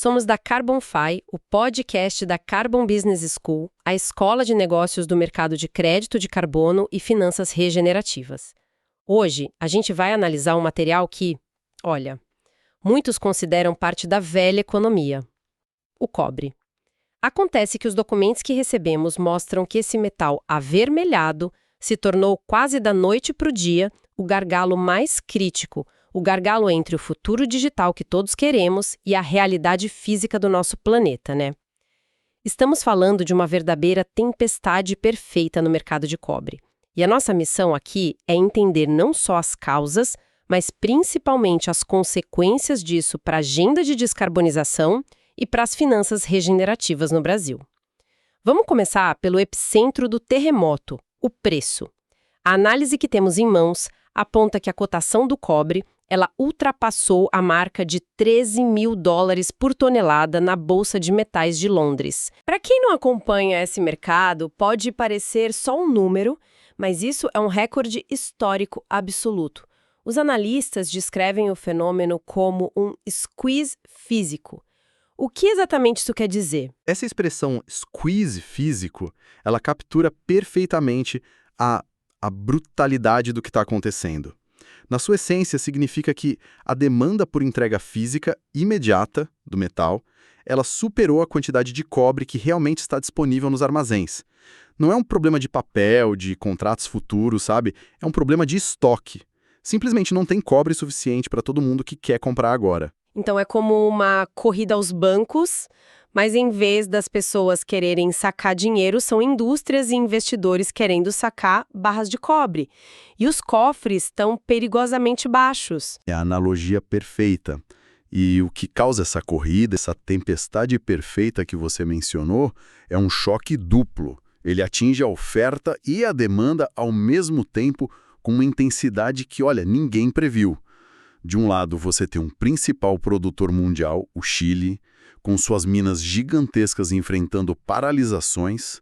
Somos da CarbonFi, o podcast da Carbon Business School, a escola de negócios do mercado de crédito de carbono e finanças regenerativas. Hoje, a gente vai analisar um material que, olha, muitos consideram parte da velha economia: o cobre. Acontece que os documentos que recebemos mostram que esse metal avermelhado se tornou quase da noite para o dia o gargalo mais crítico, o gargalo entre o futuro digital que todos queremos e a realidade física do nosso planeta, né? Estamos falando de uma verdadeira tempestade perfeita no mercado de cobre. E a nossa missão aqui é entender não só as causas, mas principalmente as consequências disso para a agenda de descarbonização e para as finanças regenerativas no Brasil. Vamos começar pelo epicentro do terremoto, o preço. A análise que temos em mãos aponta que a cotação do cobre ela ultrapassou a marca de $13 mil por tonelada na Bolsa de Metais de Londres. Para quem não acompanha esse mercado, pode parecer só um número, mas isso é um recorde histórico absoluto. Os analistas descrevem o fenômeno como um squeeze físico. O que exatamente isso quer dizer? Essa expressão squeeze físico, ela captura perfeitamente a brutalidade do que está acontecendo. Na sua essência, significa que a demanda por entrega física imediata do metal, ela superou a quantidade de cobre que realmente está disponível nos armazéns. Não é um problema de papel, de contratos futuros, sabe? É um problema de estoque. Simplesmente não tem cobre suficiente para todo mundo que quer comprar agora. Então é como uma corrida aos bancos, mas em vez das pessoas quererem sacar dinheiro, são indústrias e investidores querendo sacar barras de cobre. E os cofres estão perigosamente baixos. É a analogia perfeita. E o que causa essa corrida, essa tempestade perfeita que você mencionou, é um choque duplo. Ele atinge a oferta e a demanda ao mesmo tempo com uma intensidade que, olha, ninguém previu. De um lado, você tem um principal produtor mundial, o Chile, com suas minas gigantescas enfrentando paralisações.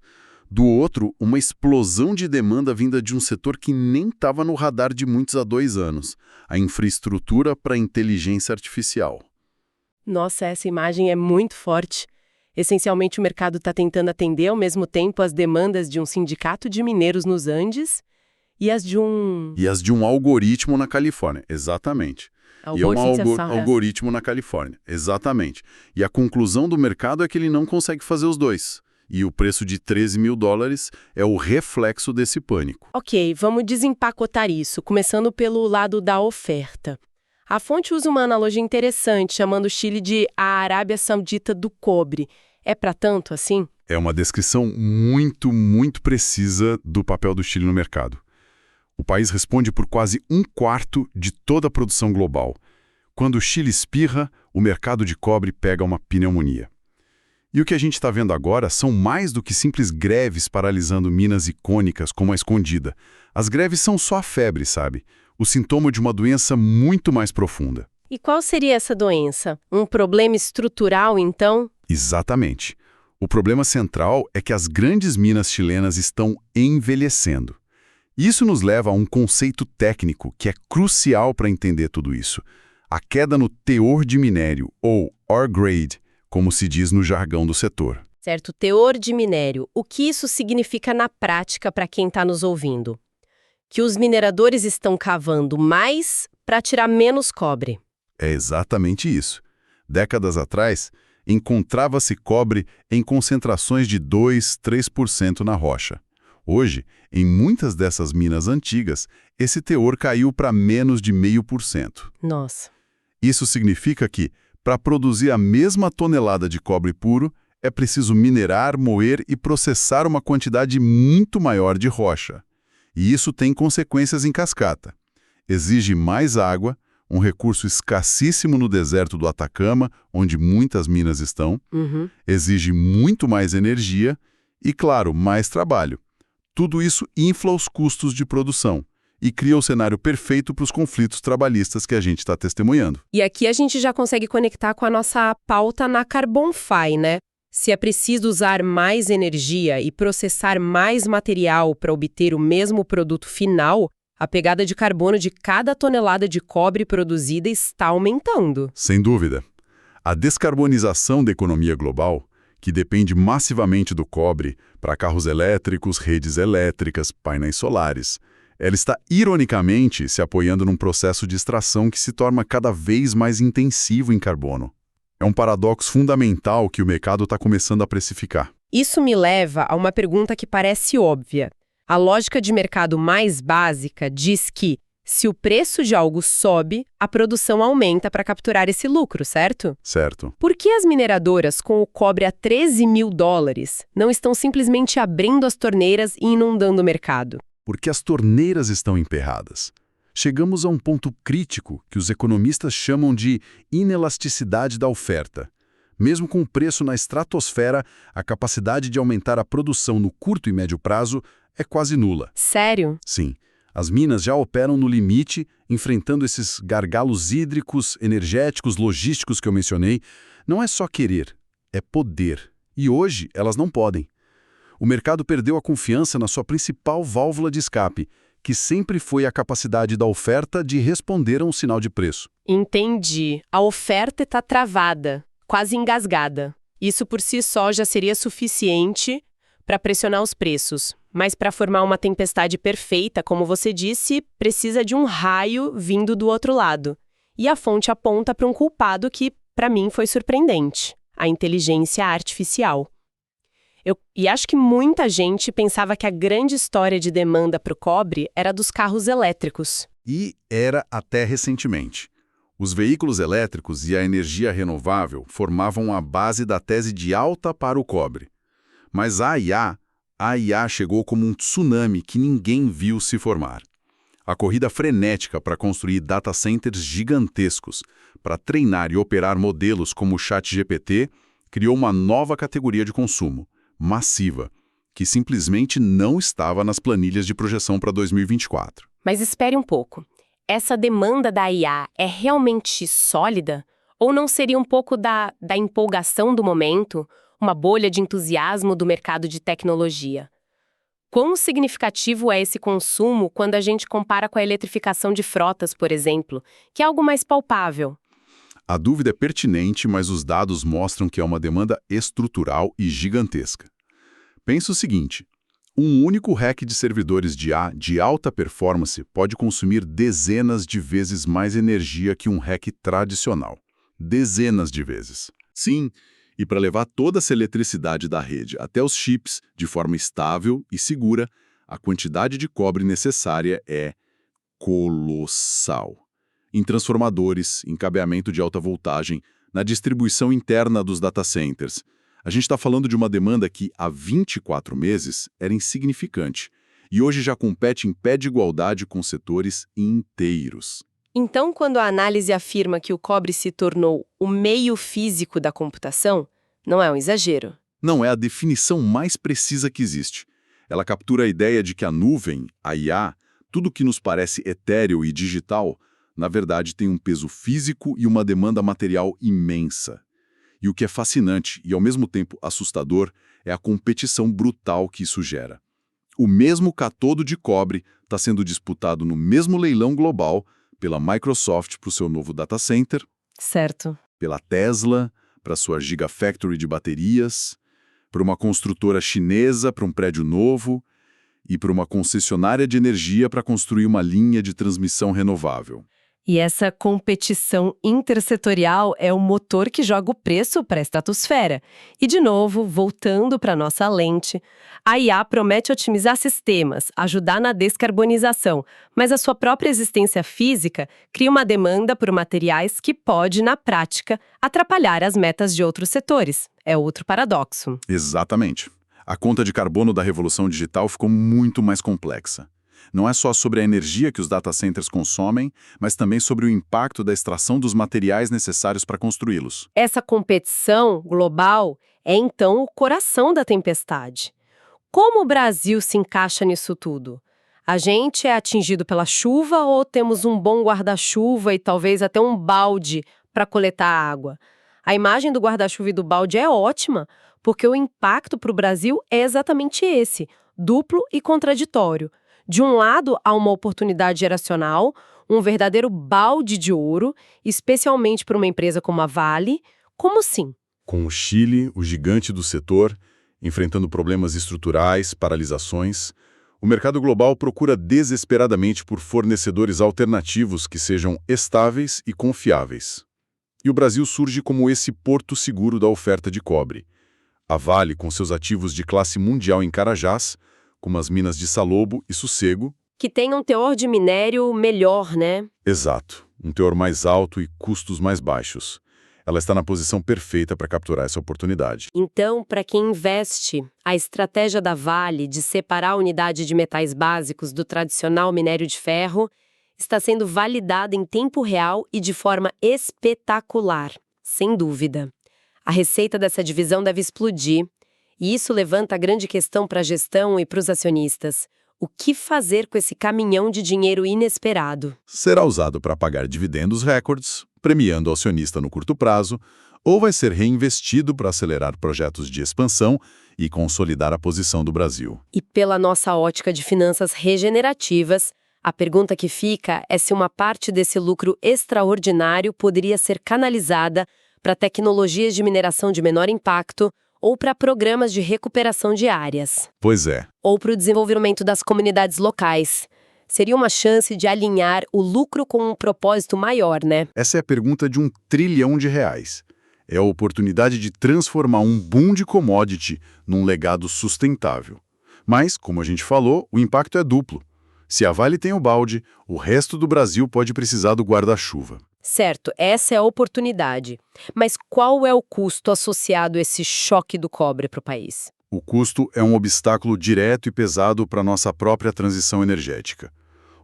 Do outro, uma explosão de demanda vinda de um setor que nem estava no radar de muitos há 2 anos, a infraestrutura para a inteligência artificial. Nossa, essa imagem é muito forte. Essencialmente, o mercado está tentando atender ao mesmo tempo as demandas de um sindicato de mineiros nos Andes e as de um algoritmo na Califórnia, exatamente. Algoritmo na Califórnia, exatamente. E a conclusão do mercado é que ele não consegue fazer os dois. E o preço de $13 mil é o reflexo desse pânico. Ok, vamos desempacotar isso, começando pelo lado da oferta. A fonte usa uma analogia interessante, chamando o Chile de a Arábia Saudita do cobre. É para tanto assim? É uma descrição muito, muito precisa do papel do Chile no mercado. O país responde por quase 1/4 de toda a produção global. Quando o Chile espirra, o mercado de cobre pega uma pneumonia. E o que a gente está vendo agora são mais do que simples greves paralisando minas icônicas como a Escondida. As greves são só a febre, sabe? O sintoma de uma doença muito mais profunda. E qual seria essa doença? Um problema estrutural, então? Exatamente. O problema central é que as grandes minas chilenas estão envelhecendo. Isso nos leva a um conceito técnico que é crucial para entender tudo isso. A queda no teor de minério, ou ore grade, como se diz no jargão do setor. Certo, teor de minério. O que isso significa na prática para quem está nos ouvindo? Que os mineradores estão cavando mais para tirar menos cobre. É exatamente isso. Décadas atrás, encontrava-se cobre em concentrações de 2, 3% na rocha. Hoje, em muitas dessas minas antigas, esse teor caiu para menos de 0,5%. Nossa. Isso significa que, para produzir a mesma tonelada de cobre puro, é preciso minerar, moer e processar uma quantidade muito maior de rocha. E isso tem consequências em cascata. Exige mais água, um recurso escassíssimo no deserto do Atacama, onde muitas minas estão. Exige muito mais energia e, claro, mais trabalho. Tudo isso infla os custos de produção e cria o cenário perfeito para os conflitos trabalhistas que a gente está testemunhando. E aqui a gente já consegue conectar com a nossa pauta na CarbonFi, né? Se é preciso usar mais energia e processar mais material para obter o mesmo produto final, a pegada de carbono de cada tonelada de cobre produzida está aumentando. Sem dúvida. A descarbonização da economia global, que depende massivamente do cobre para carros elétricos, redes elétricas, painéis solares, ela está ironicamente se apoiando num processo de extração que se torna cada vez mais intensivo em carbono. É um paradoxo fundamental que o mercado está começando a precificar. Isso me leva a uma pergunta que parece óbvia. A lógica de mercado mais básica diz que, se o preço de algo sobe, a produção aumenta para capturar esse lucro, certo? Certo. Por que as mineradoras com o cobre a $13.000 não estão simplesmente abrindo as torneiras e inundando o mercado? Porque as torneiras estão emperradas. Chegamos a um ponto crítico que os economistas chamam de inelasticidade da oferta. Mesmo com o preço na estratosfera, a capacidade de aumentar a produção no curto e médio prazo é quase nula. Sério? Sim. As minas já operam no limite, enfrentando esses gargalos hídricos, energéticos, logísticos que eu mencionei. Não é só querer, é poder. E hoje elas não podem. O mercado perdeu a confiança na sua principal válvula de escape, que sempre foi a capacidade da oferta de responder a um sinal de preço. Entendi. A oferta está travada, quase engasgada. Isso por si só já seria suficiente para pressionar os preços. Mas para formar uma tempestade perfeita, como você disse, precisa de um raio vindo do outro lado. E a fonte aponta para um culpado que, para mim, foi surpreendente: a inteligência artificial. E acho que muita gente pensava que a grande história de demanda para o cobre era dos carros elétricos. E era até recentemente. Os veículos elétricos e a energia renovável formavam a base da tese de alta para o cobre. Mas a IA chegou como um tsunami que ninguém viu se formar. A corrida frenética para construir data centers gigantescos, para treinar e operar modelos como o ChatGPT, criou uma nova categoria de consumo, massiva, que simplesmente não estava nas planilhas de projeção para 2024. Mas espere um pouco. Essa demanda da IA é realmente sólida? Ou não seria um pouco da empolgação do momento, uma bolha de entusiasmo do mercado de tecnologia? Quão significativo é esse consumo quando a gente compara com a eletrificação de frotas, por exemplo, que é algo mais palpável? A dúvida é pertinente, mas os dados mostram que é uma demanda estrutural e gigantesca. Pensa o seguinte: um único rack de servidores de IA de alta performance pode consumir dezenas de vezes mais energia que um rack tradicional. Dezenas de vezes. Sim, e para levar toda essa eletricidade da rede até os chips de forma estável e segura, a quantidade de cobre necessária é colossal. Em transformadores, em cabeamento de alta voltagem, na distribuição interna dos data centers. A gente está falando de uma demanda que, há 24 meses, era insignificante e hoje já compete em pé de igualdade com setores inteiros. Então, quando a análise afirma que o cobre se tornou o meio físico da computação, não é um exagero. Não é a definição mais precisa que existe. Ela captura a ideia de que a nuvem, a IA, tudo que nos parece etéreo e digital, na verdade tem um peso físico e uma demanda material imensa. E o que é fascinante e ao mesmo tempo assustador é a competição brutal que isso gera. O mesmo catodo de cobre está sendo disputado no mesmo leilão global pela Microsoft para o seu novo data center, Certo. pela Tesla para sua Gigafactory de baterias, para uma construtora chinesa para um prédio novo e para uma concessionária de energia para construir uma linha de transmissão renovável. E essa competição intersetorial é o motor que joga o preço para a estratosfera. E, de novo, voltando para a nossa lente, a IA promete otimizar sistemas, ajudar na descarbonização, mas a sua própria existência física cria uma demanda por materiais que pode, na prática, atrapalhar as metas de outros setores. É outro paradoxo. Exatamente. A conta de carbono da revolução digital ficou muito mais complexa. Não é só sobre a energia que os data centers consomem, mas também sobre o impacto da extração dos materiais necessários para construí-los. Essa competição global é, então, o coração da tempestade. Como o Brasil se encaixa nisso tudo? A gente é atingido pela chuva ou temos um bom guarda-chuva e talvez até um balde para coletar água? A imagem do guarda-chuva e do balde é ótima, porque o impacto para o Brasil é exatamente esse, duplo e contraditório. De um lado, há uma oportunidade geracional, um verdadeiro balde de ouro, especialmente para uma empresa como a Vale, Como assim? Com o Chile, o gigante do setor, enfrentando problemas estruturais, paralisações, o mercado global procura desesperadamente por fornecedores alternativos que sejam estáveis e confiáveis. E o Brasil surge como esse porto seguro da oferta de cobre. A Vale, com seus ativos de classe mundial em Carajás, como as minas de Salobo e Sossego. Que tem um teor de minério melhor, né? Exato, um teor mais alto e custos mais baixos. Ela está na posição perfeita para capturar essa oportunidade. Então, para quem investe, a estratégia da Vale de separar a unidade de metais básicos do tradicional minério de ferro está sendo validada em tempo real e de forma espetacular, sem dúvida. A receita dessa divisão deve explodir, e isso levanta a grande questão para a gestão e para os acionistas. O que fazer com esse caminhão de dinheiro inesperado? Será usado para pagar dividendos recordes, premiando o acionista no curto prazo, ou vai ser reinvestido para acelerar projetos de expansão e consolidar a posição do Brasil? E pela nossa ótica de finanças regenerativas, a pergunta que fica é se uma parte desse lucro extraordinário poderia ser canalizada para tecnologias de mineração de menor impacto ou para programas de recuperação de áreas. Pois é. Ou para o desenvolvimento das comunidades locais. Seria uma chance de alinhar o lucro com um propósito maior, né? Essa é a pergunta de R$ 1 trilhão. É a oportunidade de transformar um boom de commodity num legado sustentável. Mas, como a gente falou, o impacto é duplo. Se a Vale tem o balde, o resto do Brasil pode precisar do guarda-chuva. Certo, essa é a oportunidade. Mas qual é o custo associado a esse choque do cobre para o país? O custo é um obstáculo direto e pesado para a nossa própria transição energética.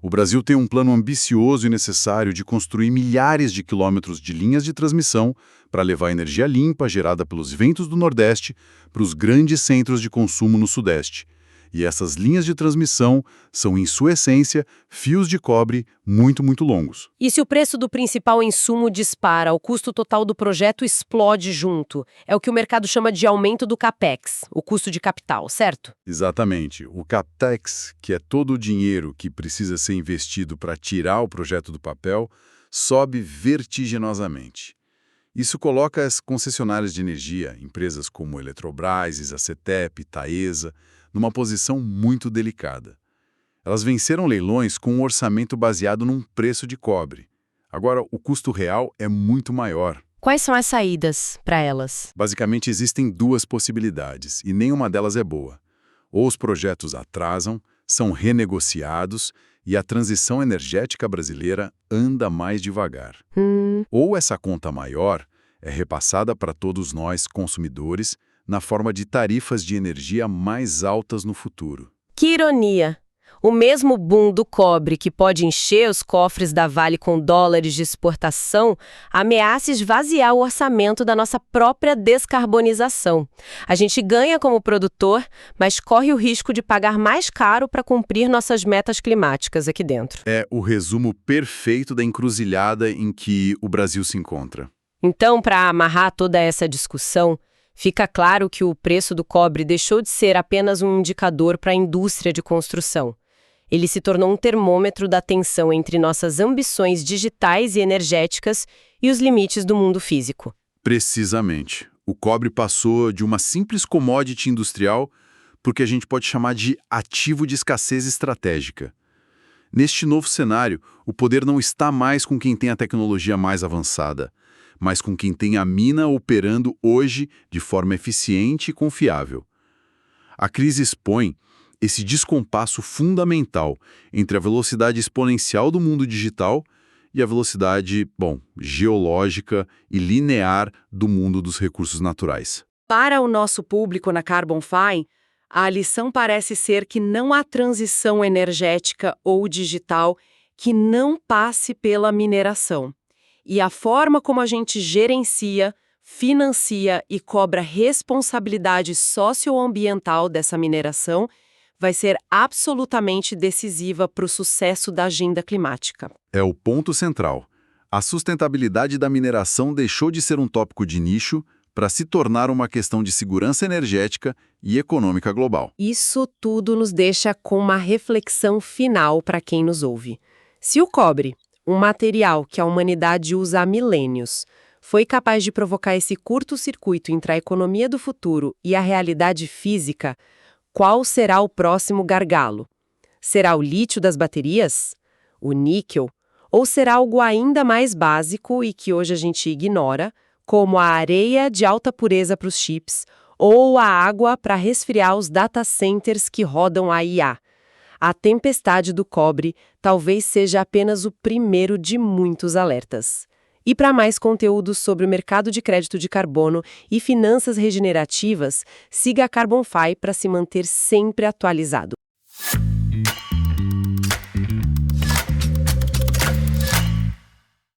O Brasil tem um plano ambicioso e necessário de construir milhares de quilômetros de linhas de transmissão para levar energia limpa gerada pelos ventos do Nordeste para os grandes centros de consumo no Sudeste. E essas linhas de transmissão são, em sua essência, fios de cobre muito, muito longos. E se o preço do principal insumo dispara, o custo total do projeto explode junto. É o que o mercado chama de aumento do CAPEX, o custo de capital, certo? Exatamente. O CAPEX, que é todo o dinheiro que precisa ser investido para tirar o projeto do papel, sobe vertiginosamente. Isso coloca as concessionárias de energia, empresas como Eletrobras, Isacetep, Taesa, numa posição muito delicada. Elas venceram leilões com um orçamento baseado num preço de cobre. Agora, o custo real é muito maior. Quais são as saídas para elas? Basicamente, existem duas possibilidades, e nenhuma delas é boa. Ou os projetos atrasam, são renegociados, e a transição energética brasileira anda mais devagar. Ou essa conta maior é repassada para todos nós, consumidores, na forma de tarifas de energia mais altas no futuro. Que ironia! O mesmo boom do cobre que pode encher os cofres da Vale com dólares de exportação ameaça esvaziar o orçamento da nossa própria descarbonização. A gente ganha como produtor, mas corre o risco de pagar mais caro para cumprir nossas metas climáticas aqui dentro. É o resumo perfeito da encruzilhada em que o Brasil se encontra. Então, para amarrar toda essa discussão, fica claro que o preço do cobre deixou de ser apenas um indicador para a indústria de construção. Ele se tornou um termômetro da tensão entre nossas ambições digitais e energéticas e os limites do mundo físico. Precisamente. O cobre passou de uma simples commodity industrial porque a gente pode chamar de ativo de escassez estratégica. Neste novo cenário, o poder não está mais com quem tem a tecnologia mais avançada, mas com quem tem a mina operando hoje de forma eficiente e confiável. A crise expõe esse descompasso fundamental entre a velocidade exponencial do mundo digital e a velocidade, geológica e linear do mundo dos recursos naturais. Para o nosso público na Carbon Fine, a lição parece ser que não há transição energética ou digital que não passe pela mineração. E a forma como a gente gerencia, financia e cobra responsabilidade socioambiental dessa mineração vai ser absolutamente decisiva para o sucesso da agenda climática. É o ponto central. A sustentabilidade da mineração deixou de ser um tópico de nicho para se tornar uma questão de segurança energética e econômica global. Isso tudo nos deixa com uma reflexão final para quem nos ouve. Se o cobre, um material que a humanidade usa há milênios, foi capaz de provocar esse curto-circuito entre a economia do futuro e a realidade física, qual será o próximo gargalo? Será o lítio das baterias? O níquel? Ou será algo ainda mais básico e que hoje a gente ignora, como a areia de alta pureza para os chips ou a água para resfriar os data centers que rodam a IA? A tempestade do cobre talvez seja apenas o primeiro de muitos alertas. E para mais conteúdos sobre o mercado de crédito de carbono e finanças regenerativas, siga a CarbonFi para se manter sempre atualizado.